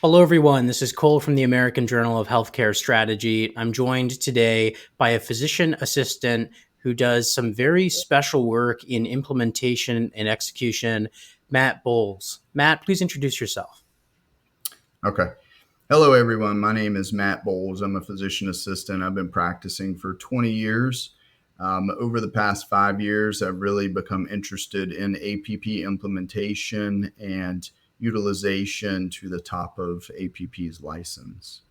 Hello, everyone. This is Cole from the American Journal of Healthcare Strategy. I'm joined today by a physician assistant who does some very special work in implementation and execution, Matt Bowles. Matt, please introduce yourself. Okay. Hello, everyone. My name is Matt Bowles. I'm a physician assistant. I've been practicing for 20 years. Over the past 5 years, I've really become interested in APP implementation and utilization to the top of APP's license.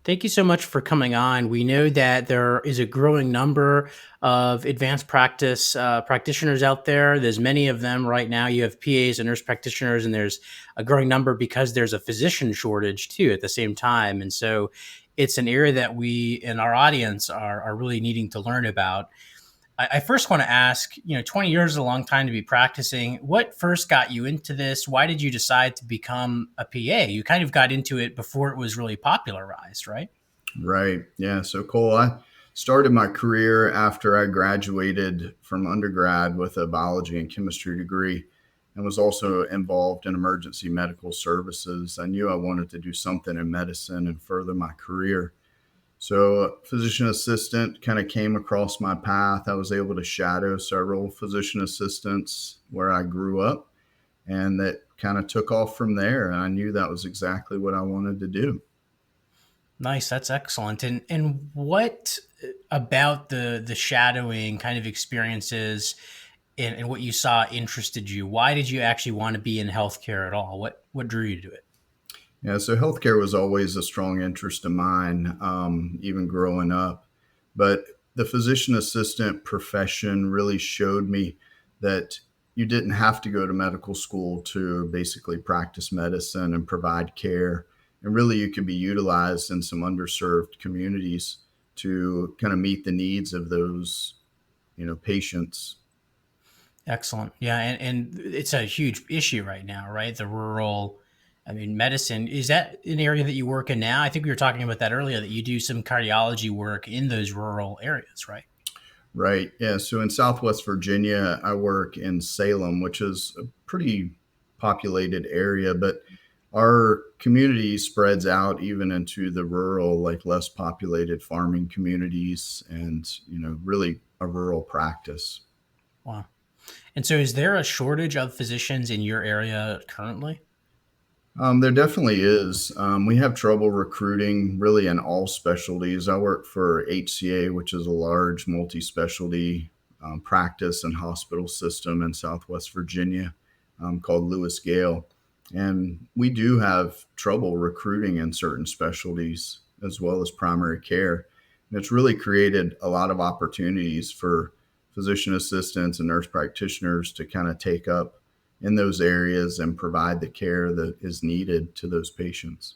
Thank you so much for coming on. We know that there is a growing number of advanced practice practitioners out there. There's many of them right now. You have PAs and nurse practitioners, and there's a growing number because there's a physician shortage too at the same time. And so it's an area that we in our audience are really needing to learn about. I first want to ask, 20 years is a long time to be practicing. What first got you into this? Why did you decide to become a PA? You kind of got into it before it was really popularized, right? Right. Yeah. So, Cole, I started my career after I graduated from undergrad with a biology and chemistry degree and was also involved in emergency medical services. I knew I wanted to do something in medicine and further my career. So, physician assistant kind of came across my path. I was able to shadow several physician assistants where I grew up, and that kind of took off from there. And I knew that was exactly what I wanted to do. Nice, that's excellent. And what about the shadowing kind of experiences and what you saw interested you? Why did you actually want to be in healthcare at all? What drew you to it? Yeah, so healthcare was always a strong interest of mine, even growing up. But the physician assistant profession really showed me that you didn't have to go to medical school to basically practice medicine and provide care. And really, you could be utilized in some underserved communities to kind of meet the needs of those, patients. Excellent. Yeah, and it's a huge issue right now, right? The rural, I mean, medicine. Is that an area that you work in now? I think we were talking about that earlier, that you do some cardiology work in those rural areas, right? Right. Yeah. So in Southwest Virginia, I work in Salem, which is a pretty populated area, but our community spreads out even into the rural, like less populated farming communities and, really a rural practice. Wow. And so is there a shortage of physicians in your area currently? There definitely is. We have trouble recruiting really in all specialties. I work for HCA, which is a large multi specialty practice and hospital system in Southwest Virginia called Lewis Gale. And we do have trouble recruiting in certain specialties as well as primary care. And it's really created a lot of opportunities for physician assistants and nurse practitioners to kind of take up in those areas and provide the care that is needed to those patients.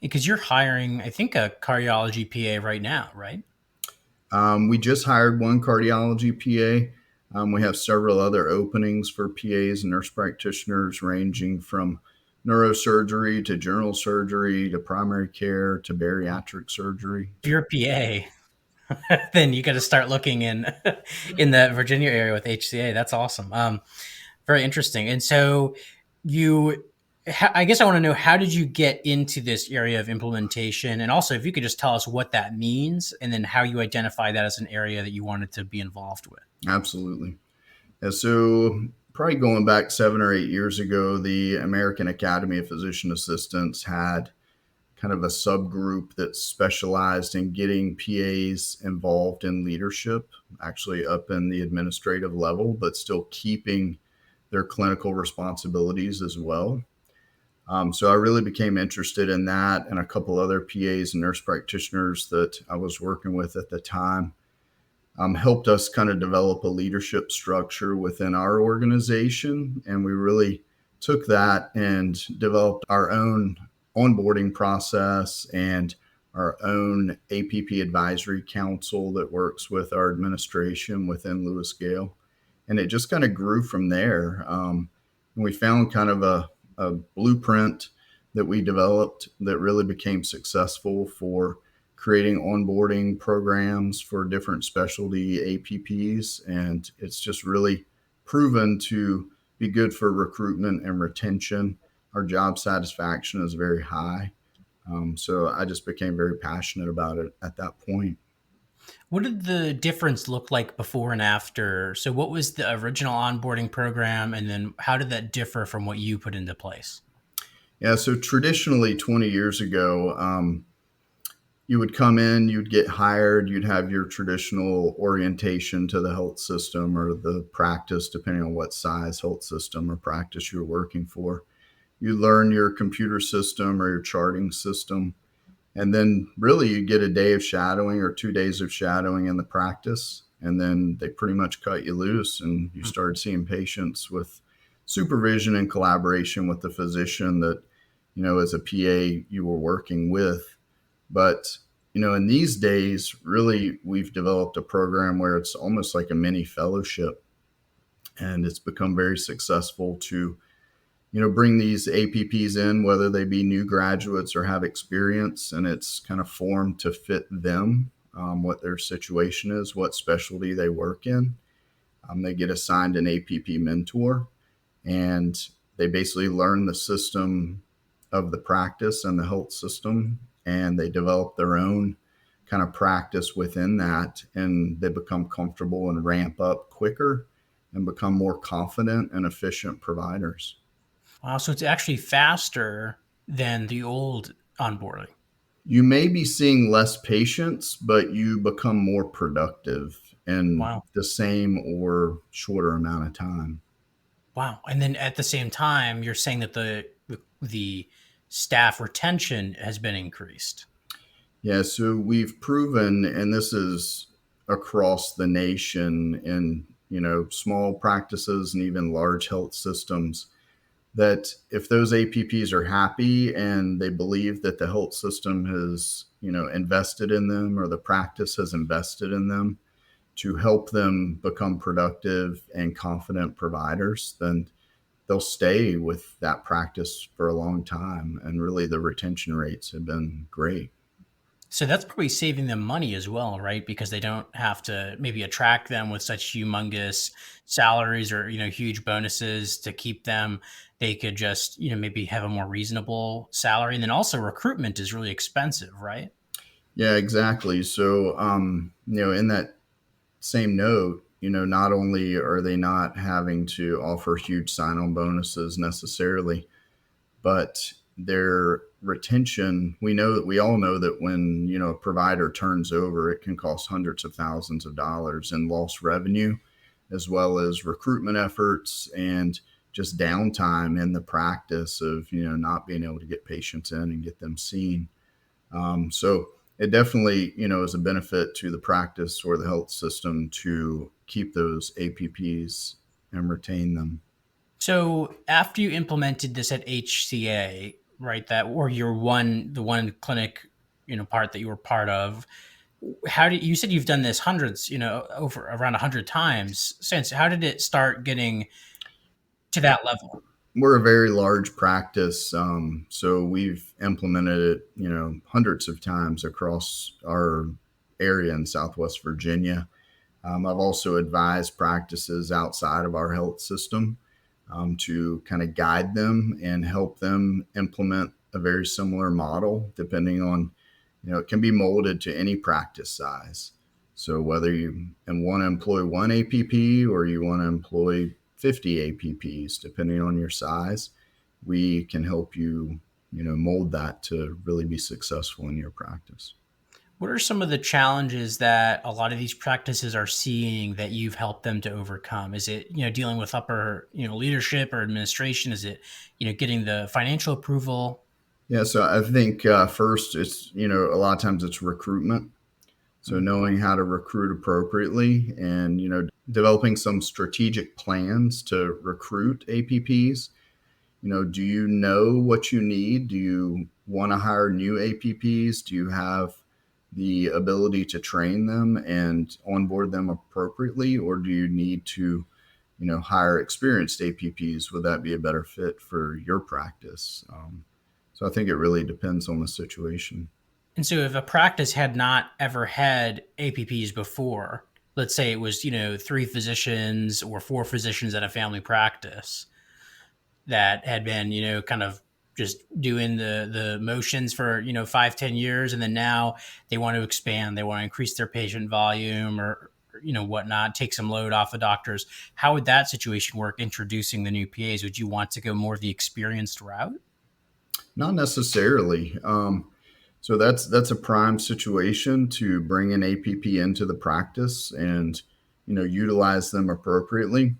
Because you're hiring, I think, a cardiology PA right now, right? We just hired one cardiology PA. We have several other openings for PAs and nurse practitioners, ranging from neurosurgery to general surgery to primary care to bariatric surgery. If you're a PA, then you got to start looking in in the Virginia area with HCA. That's awesome. Very interesting. And so you, I guess I want to know, how did you get into this area of implementation? And also, if you could just tell us what that means and then how you identify that as an area that you wanted to be involved with. Absolutely. And so, probably going back 7 or 8 years ago, the American Academy of Physician Assistants had kind of a subgroup that specialized in getting PAs involved in leadership, actually up in the administrative level, but still keeping their clinical responsibilities as well. So I really became interested in that, and a couple other PAs and nurse practitioners that I was working with at the time helped us kind of develop a leadership structure within our organization. And we really took that and developed our own onboarding process and our own APP advisory council that works with our administration within Lewis Gale. And it just kind of grew from there. And we found kind of a blueprint that we developed that really became successful for creating onboarding programs for different specialty APPs. And it's just really proven to be good for recruitment and retention. Our job satisfaction is very high. So I just became very passionate about it at that point. What did the difference look like before and after? So, what was the original onboarding program, and then how did that differ from what you put into place? Yeah, so traditionally 20 years ago, you would come in, you'd get hired, you'd have your traditional orientation to the health system or the practice, depending on what size health system or practice you're working for. You learn your computer system or your charting system. And then really you get a day of shadowing or 2 days of shadowing in the practice. And then they pretty much cut you loose and you Mm. start seeing patients with supervision and collaboration with the physician that, as a PA you were working with. But, in these days, really, we've developed a program where it's almost like a mini fellowship. And it's become very successful to, bring these APPs in, whether they be new graduates or have experience, and it's kind of formed to fit them, what their situation is, what specialty they work in. They get assigned an APP mentor, and they basically learn the system of the practice and the health system, and they develop their own kind of practice within that, and they become comfortable and ramp up quicker and become more confident and efficient providers. Wow, so it's actually faster than the old onboarding. You may be seeing less patients, but you become more productive in Wow. the same or shorter amount of time. Wow. And then at the same time, you're saying that the staff retention has been increased. Yeah, so we've proven, and this is across the nation in, small practices and even large health systems, that if those APPs are happy and they believe that the health system has, invested in them or the practice has invested in them to help them become productive and confident providers, then they'll stay with that practice for a long time. And really, the retention rates have been great. So that's probably saving them money as well, right? Because they don't have to maybe attract them with such humongous salaries or, huge bonuses to keep them. They could just, maybe have a more reasonable salary. And then also recruitment is really expensive, right? Yeah, exactly. So, in that same note, not only are they not having to offer huge sign on bonuses necessarily, but their retention, we all know that when, a provider turns over, it can cost hundreds of thousands of dollars in lost revenue, as well as recruitment efforts and just downtime in the practice of, not being able to get patients in and get them seen. So it definitely, is a benefit to the practice or the health system to keep those APPs and retain them. So after you implemented this at HCA, right, that or the one clinic, part that you were part of, how did you said you've done this hundreds, over around 100 times since. How did it start getting to that level? We're a very large practice, so we've implemented it, hundreds of times across our area in Southwest Virginia. I've also advised practices outside of our health system, to kind of guide them and help them implement a very similar model, depending on, it can be molded to any practice size. So whether you want to employ one APP or you want to employ 50 APPs, depending on your size, we can help you, mold that to really be successful in your practice. What are some of the challenges that a lot of these practices are seeing that you've helped them to overcome? Is it, dealing with upper, leadership or administration? Is it, getting the financial approval? Yeah, so I think first it's, a lot of times it's recruitment. So Mm. knowing how to recruit appropriately and, developing some strategic plans to recruit APPs. Do you know what you need? Do you want to hire new APPs? Do you have the ability to train them and onboard them appropriately? Or do you need to, hire experienced APPs? Would that be a better fit for your practice? So I think it really depends on the situation. And so if a practice had not ever had APPs before, let's say it was, three physicians or four physicians at a family practice that had been, kind of just doing the motions for, 5, 10 years. And then now they want to expand, they want to increase their patient volume or, whatnot, take some load off the doctors. How would that situation work introducing the new PAs? Would you want to go more of the experienced route? Not necessarily. So that's a prime situation to bring an APP into the practice and utilize them appropriately.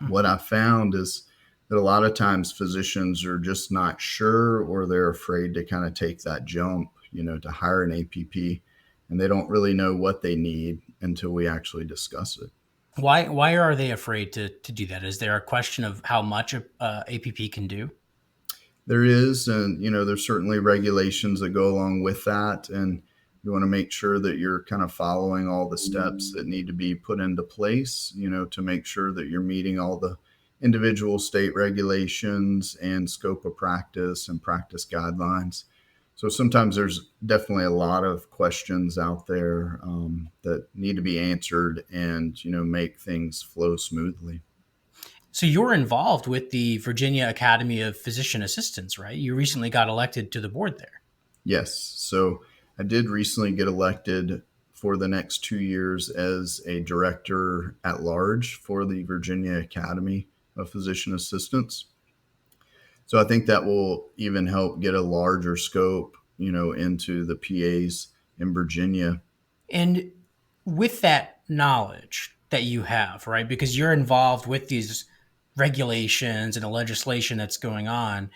What I found is that a lot of times physicians are just not sure, or they're afraid to kind of take that jump, to hire an APP, and they don't really know what they need until we actually discuss it. Why are they afraid to do that? Is there a question of how much a APP can do? There is, and there's certainly regulations that go along with that, and you want to make sure that you're kind of following all the steps that need to be put into place, to make sure that you're meeting all the individual state regulations and scope of practice and practice guidelines. So sometimes there's definitely a lot of questions out there that need to be answered and make things flow smoothly. So you're involved with the Virginia Academy of Physician Assistants, right? You recently got elected to the board there. Yes. So I did recently get elected for the next 2 years as a director at large for the Virginia Academy of Physician Assistants. So I think that will even help get a larger scope, into the PAs in Virginia. And with that knowledge that you have, right? Because you're involved with these regulations and the legislation that's going on,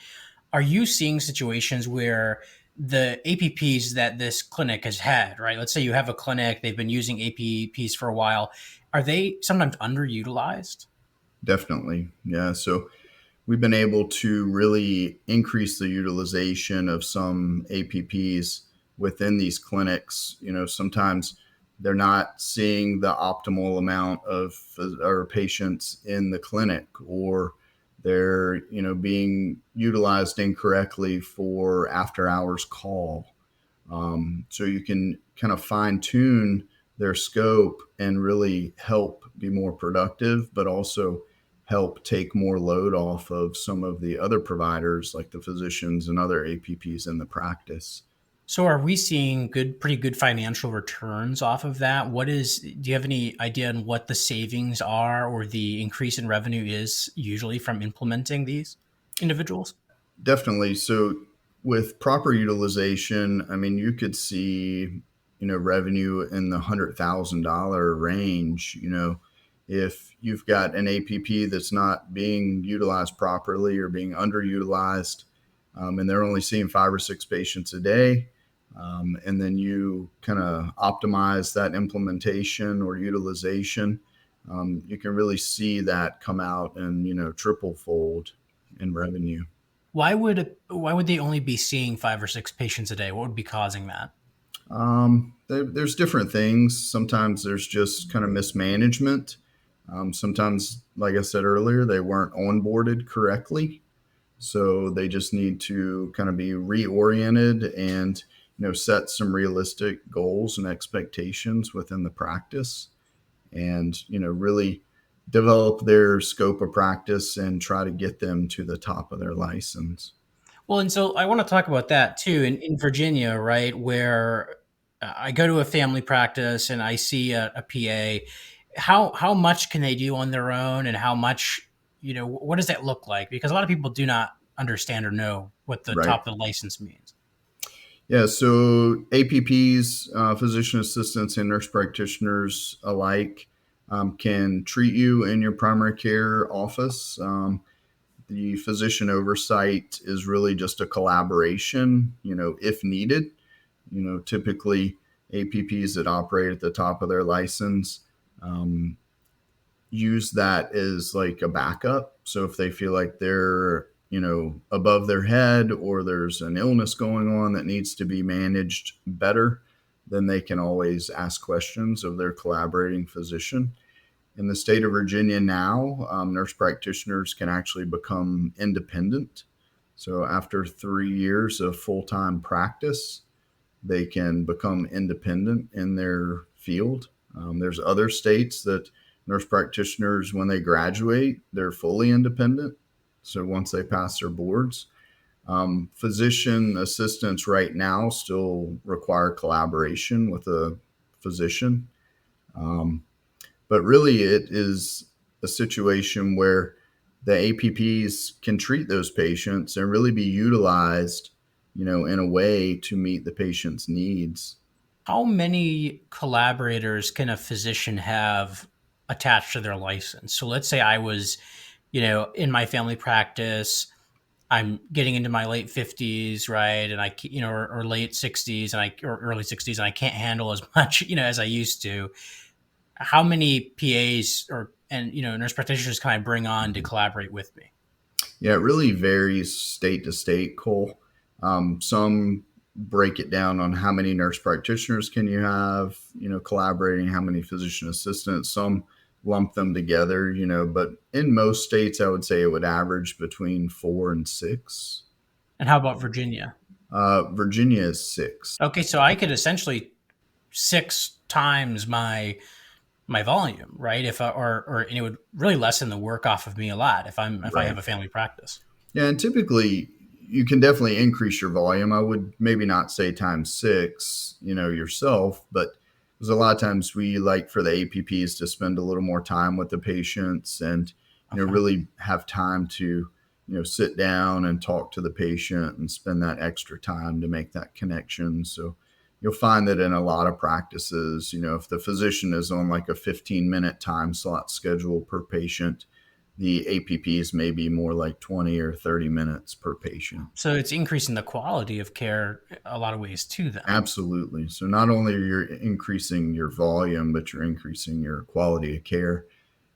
are you seeing situations where the APPs that this clinic has had, right? Let's say you have a clinic, they've been using APPs for a while. Are they sometimes underutilized? Definitely. Yeah. So we've been able to really increase the utilization of some APPs within these clinics. Sometimes they're not seeing the optimal amount of our patients in the clinic, or they're being utilized incorrectly for after hours call. So you can kind of fine tune their scope and really help be more productive, but also help take more load off of some of the other providers like the physicians and other APPs in the practice. So are we seeing pretty good financial returns off of that? Do you have any idea on what the savings are or the increase in revenue is usually from implementing these individuals? Definitely. So with proper utilization, I mean, you could see, revenue in the $100,000 range, if you've got an APP that's not being utilized properly or being underutilized, and they're only seeing 5 or 6 patients a day. And then you kind of optimize that implementation or utilization. You can really see that come out and, triple fold in revenue. Why would they only be seeing 5 or 6 patients a day? What would be causing that? There's different things. Sometimes there's just kind of mismanagement. Sometimes, like I said earlier, they weren't onboarded correctly. So they just need to kind of be reoriented and, set some realistic goals and expectations within the practice and, really develop their scope of practice and try to get them to the top of their license. Well, and so I want to talk about that too. In Virginia, right, where I go to a family practice and I see a PA, how much can they do on their own, and how much, what does that look like? Because a lot of people do not understand or know what the Right. top of the license means. Yeah, so APPs, physician assistants, and nurse practitioners alike can treat you in your primary care office. The physician oversight is really just a collaboration, if needed. Typically APPs that operate at the top of their license um, use that as like a backup. So if they feel like they're, above their head, or there's an illness going on that needs to be managed better, then they can always ask questions of their collaborating physician. In the state of Virginia now, nurse practitioners can actually become independent. So after 3 years of full time practice, they can become independent in their field. There's other states that nurse practitioners, when they graduate, they're fully independent. So once they pass their boards, physician assistants right now still require collaboration with a physician. Um, but really, it is a situation where the APPs can treat those patients and really be utilized, in a way to meet the patient's needs. How many collaborators can a physician have attached to their license? So let's say I was, in my family practice, I'm getting into my late 50s, right? And or late 60s or early 60s, and I can't handle as much, as I used to. How many PAs nurse practitioners can I bring on to collaborate with me? Yeah, it really varies state to state, Cole. Some break it down on how many nurse practitioners can you have, collaborating, how many physician assistants. Some lump them together, but in most states, I would say it would average between 4 and 6. And how about Virginia? Virginia is 6. Okay, so I could essentially six times my volume, right? If I, or and it would really lessen the work off of me a lot if I Right. have a family practice. Yeah, and typically you can definitely increase your volume. I would maybe not say times 6, yourself, but there's a lot of times we like for the APPs to spend a little more time with the patients and, Okay. really have time to, sit down and talk to the patient and spend that extra time to make that connection. So you'll find that in a lot of practices, if the physician is on like a 15-minute time slot schedule per patient, the APPs may be more like 20 or 30 minutes per patient. So it's increasing the quality of care a lot of ways too. Then. Absolutely. So not only are you increasing your volume, but you're increasing your quality of care.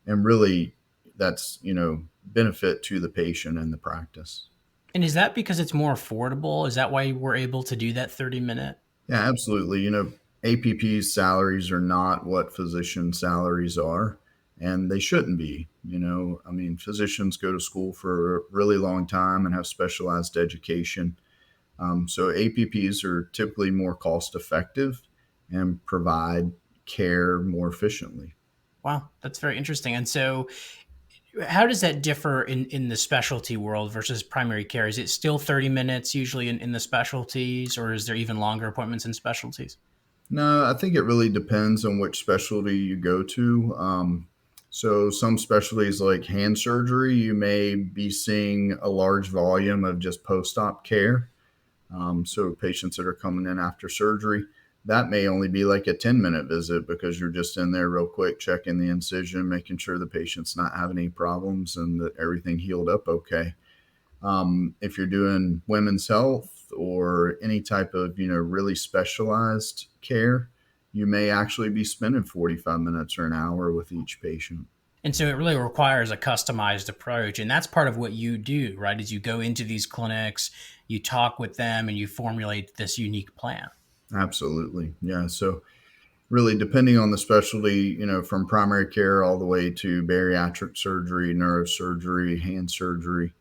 And really, that's, benefit to the patient and the practice. And is that because it's more affordable? Is that why we're able to do that 30-minute? Yeah, absolutely. APP's salaries are not what physician salaries are, and they shouldn't be. I mean, physicians go to school for a really long time and have specialized education. So APPs are typically more cost effective and provide care more efficiently. Wow, that's very interesting. And so, how does that differ in the specialty world versus primary care? Is it still 30 minutes usually in the specialties, or is there even longer appointments in specialties? No, I think it really depends on which specialty you go to. So some specialties like hand surgery, you may be seeing a large volume of just post-op care. So patients that are coming in after surgery, that may only be like a 10-minute visit because you're just in there real quick, checking the incision, making sure the patient's not having any problems and that everything healed up okay. If you're doing women's health or any type of, really specialized care, you may actually be spending 45 minutes or an hour with each patient. And so it really requires a customized approach. And that's part of what you do, right? Is you go into these clinics, you talk with them, and you formulate this unique plan. Absolutely. Yeah. So really depending on the specialty, from primary care all the way to bariatric surgery, neurosurgery, hand surgery,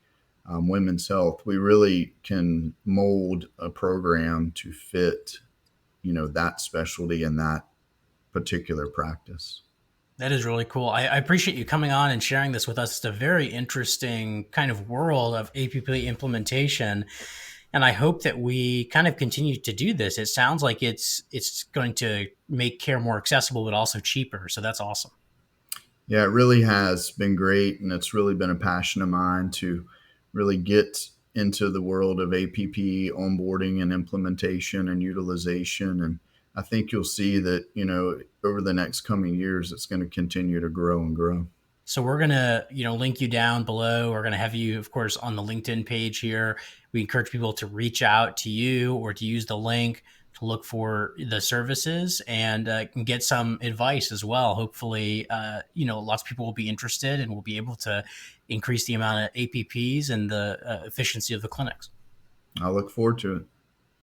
women's health, we really can mold a program to fit, that specialty and that particular practice. That is really cool. I appreciate you coming on and sharing this with us. It's a very interesting kind of world of APP implementation. And I hope that we kind of continue to do this. It sounds like it's going to make care more accessible, but also cheaper. So that's awesome. Yeah, it really has been great. And it's really been a passion of mine to really get into the world of APP onboarding and implementation and utilization. And I think you'll see that, over the next coming years, it's going to continue to grow and grow. So we're gonna, link you down below. We're gonna have you, of course, on the LinkedIn page here. We encourage people to reach out to you or to use the link to look for the services and can get some advice as well. Hopefully, lots of people will be interested and will be able to increase the amount of APPs and the efficiency of the clinics. I look forward to it.